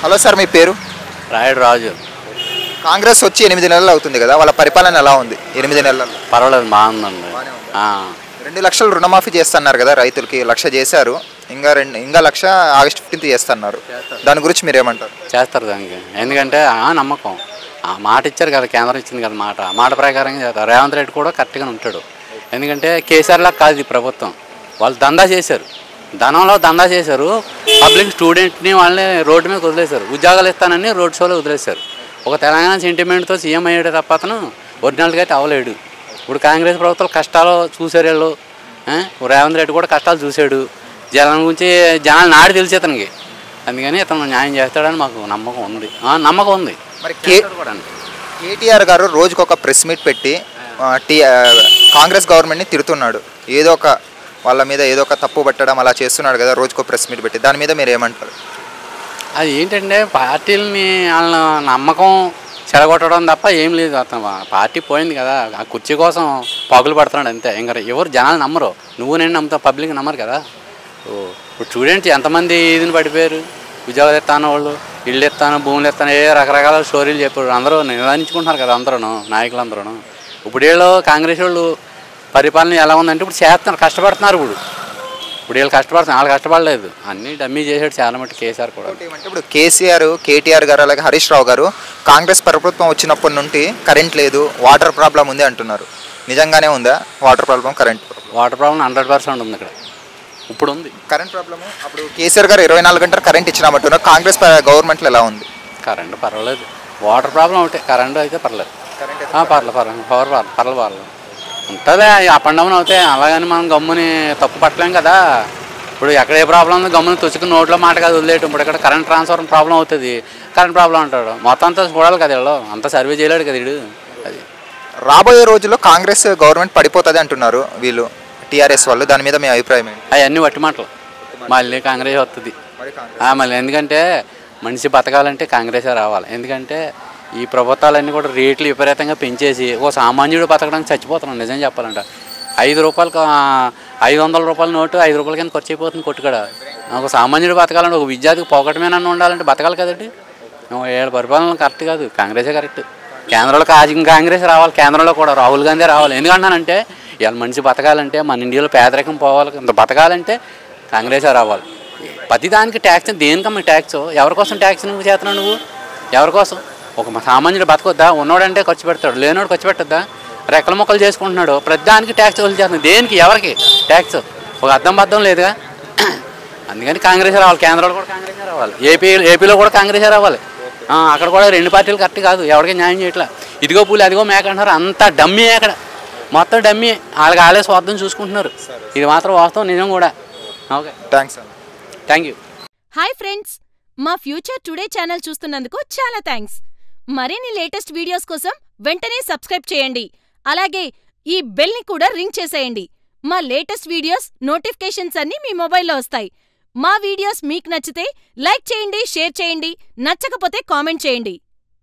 Hello sir, మీ పేరు? రాయుడు రాజు. కాంగ్రెస్ వచ్చి 8 నెలలు అవుతుంది కదా, వాళ్ళ పరిపాలన ఎలా ఉంది 8 నెలల్లో? పర్వాలేదు, బాగుందండి. 2 లక్షలు రుణమాఫీ చేస్తున్నారు కదా రైతులకి, 1,00,000 చేశారు, ఇంకా 1,00,000 ఆగస్టు 15 చేస్తున్నారు. దాని గురించి మీరు ఏమంటారు? చేస్తారు దానికి, ఎందుకంటే నమ్మకం. మాట ఇచ్చారు కదా, కేంద్రం ఇచ్చింది కదా మాట ప్రకారంగా చేస్తారు. రేవంత్ రెడ్డి కూడా కరెక్ట్గా ఉంటాడు. ఎందుకంటే కేసీఆర్లా కాదు ఈ ప్రభుత్వం. వాళ్ళు దందా చేశారు, ధనంలో దందా చేశారు. పబ్లిక్ స్టూడెంట్ని వాళ్ళని రోడ్డు మీద వదిలేశారు. ఉద్యోగాలు ఇస్తానని రోడ్ షోలో వదిలేశారు. ఒక తెలంగాణ సెంటిమెంట్తో సీఎం అయ్యాడు తప్ప అతను ఒరిజినల్గా అయితే అవ్వలేడు. ఇప్పుడు కాంగ్రెస్ ప్రభుత్వం కష్టాలు చూశారు వీళ్ళు. రేవంత్ రెడ్డి కూడా కష్టాలు చూశాడు. జనం గురించి జనాలు నాడి తెలిసి అతనికి, అందుకని ఇతను న్యాయం చేస్తాడని మాకు నమ్మకం ఉంది. మరి కేటీఆర్ గారు రోజుకొక ప్రెస్ మీట్ పెట్టి కాంగ్రెస్ గవర్నమెంట్ని తిడుతున్నాడు. ఏదో ఒక వాళ్ళ మీద ఏదో ఒక తప్పు పట్టడం అలా చేస్తున్నాడు కదా, రోజుకో ప్రెస్ మీట్ పెట్టి. దాని మీద మీరు ఏమంటారు? అది ఏంటంటే పార్టీలని వాళ్ళ నమ్మకం చెడగొట్టడం తప్ప ఏం లేదు. అతను పార్టీ పోయింది కదా, ఆ కుర్చీ కోసం పగులు పడుతున్నాడు అంతే. ఇంకా ఎవరు జనాలు నమ్మరు. నువ్వు నేను నమ్ముతావు, పబ్లిక్ నమ్మరు కదా. ఇప్పుడు స్టూడెంట్స్ ఎంతమంది ఇదిని పడిపోయారు. ఉద్యోగాలు ఎత్తాను, వాళ్ళు ఇళ్ళు ఎత్తాను, భూములు ఎత్తాను, రకరకాల స్టోరీలు చెప్పారు. అందరూ నిర్ణయించుకుంటున్నారు కదా, అందరూ నాయకులందరూ. ఇప్పుడు వీళ్ళు కాంగ్రెస్ వాళ్ళు పరిపాలన ఎలా ఉందంటే ఇప్పుడు చేస్తున్నారు, కష్టపడుతున్నారు. ఇప్పుడు వీళ్ళు కష్టపడుతున్నారు, వాళ్ళు కష్టపడలేదు. అన్నీ డమ్మీ చేసాడు చాలా మట్టి కేసీఆర్ కూడా. ఇప్పుడు కేసీఆర్, కేటీఆర్ గారు, అలాగే హరీష్ రావు గారు కాంగ్రెస్ ప్రభుత్వం వచ్చినప్పటి నుండి కరెంట్ లేదు, వాటర్ ప్రాబ్లం ఉంది అంటున్నారు. నిజంగానే ఉందా water problem, current? Water problem 100% ఉంది ఇక్కడ. ఇప్పుడు ఉంది కరెంట్ ప్రాబ్లము. అప్పుడు కేసీఆర్ గారు 24 గంటలు కరెంట్ ఇచ్చినామంటున్నారు. కాంగ్రెస్ గవర్నమెంట్లో ఎలా ఉంది? కరెంట్ పర్వాలేదు, వాటర్ ప్రాబ్లం ఒకటే. కరెంట్ అయితే పర్లేదు, పర్లేదు ఉంటుంది. అప్ అండ్ డౌన్ అవుతాయి. అలాగని మనం గమ్ముని తప్పు పట్టలేం కదా. ఇప్పుడు ఎక్కడ ఏ ప్రాబ్లం ఉందో గమ్ముని తుచ్చుకుని నోట్లో మాట కాదు వదిలేయటం. ఇప్పుడు ఇక్కడ కరెంట్ ట్రాన్స్ఫర్ ప్రాబ్లం అవుతుంది, కరెంట్ ప్రాబ్లం అంటాడు. మొత్తం అంతా చూడాలి కదా, వీళ్ళు అంతా సర్వే చేయలేడు కదా వీడు. అది రాబోయే రోజుల్లో కాంగ్రెస్ గవర్నమెంట్ పడిపోతుంది అంటున్నారు వీళ్ళు, టీఆర్ఎస్ వాళ్ళు. దాని మీద మీ అభిప్రాయం ఏంటి? అవన్నీ వట్టి మాటలు. మళ్ళీ కాంగ్రెస్ వస్తుంది మళ్ళీ. ఎందుకంటే మనిషి బతకాలంటే కాంగ్రెసే రావాలి. ఎందుకంటే ఈ ప్రభుత్వాలన్నీ కూడా రేట్లు విపరీతంగా పెంచేసి ఓ సామాన్యుడు బతకడానికి చచ్చిపోతున్నాం. నిజం చెప్పాలంట 5 రూపాయలకు 500 రూపాయల నోటు 5 రూపాయల కింద ఖర్చు అయిపోతుంది కొట్టుకడ. ఒక సామాన్యుడు బతకాలంటే, ఒక విద్యార్థికి పోగొట్టమేనన్నా ఉండాలంటే బతకాలి కదండి. ఏళ్ళ పరిపాలన కరెక్ట్ కాదు, కాంగ్రెసే కరెక్ట్. కేంద్రంలో కాంగ్రెస్ రావాలి, కేంద్రంలో కూడా రాహుల్ గాంధీ రావాలి. ఎందుకంటానంటే ఇవాళ మనిషి బతకాలంటే, మన ఇండియాలో పేదరికం పోవాలి, ఇంత బతకాలంటే కాంగ్రెసే రావాలి. ప్రతిదానికి ట్యాక్స్. దేనికమ్మ ట్యాక్స్? ఎవరికోసం ట్యాక్స్ నువ్వు చేస్తున్నావు? నువ్వు ఎవరికోసం? ఒక సామాన్యుడు బతకొద్దా? ఉన్నోడంటే ఖర్చు పెడతాడు, లేనోడు ఖర్చు పెట్టద్దా? రెక్కల మొక్కలు చేసుకుంటున్నాడు, ప్రతిదానికి ట్యాక్స్ వసూలు చేస్తున్నాడు. దేనికి? ఎవరికి ట్యాక్స్? ఒక అర్థం లేదుగా. అందుకని కాంగ్రెస్ రావాలి, కేంద్రంలో కూడా కాంగ్రెసే రావాలి, ఏపీలో కూడా కాంగ్రెసే రావాలి. అక్కడ కూడా 2 పార్టీలు కరెక్ట్ కాదు, ఎవరికి న్యాయం చేయట్లా. ఇదిగో పూలు అదిగో మేక అంటారు, అంతా డమ్మీ. అక్కడ మొత్తం డమ్మీ. వాళ్ళే స్వార్థం చూసుకుంటున్నారు. ఇది మాత్రం వాస్తవం, నిజం కూడా. Okay, thank you. Hi friends, మా ఫ్యూచర్ టుడే ఛానల్ చూస్తున్నందుకు చాలా థ్యాంక్స్. మరిన్ని లేటెస్ట్ వీడియోస్ కోసం వెంటనే సబ్స్క్రైబ్ చేయండి. అలాగే ఈ బెల్ ని కూడా రింగ్ చేసేయండి. మా లేటెస్ట్ వీడియోస్ నోటిఫికేషన్స్ అన్నీ మీ మొబైల్లో వస్తాయి. మా వీడియోస్ మీకు నచ్చితే లైక్ చేయండి, షేర్ చేయండి, నచ్చకపోతే కామెంట్ చేయండి.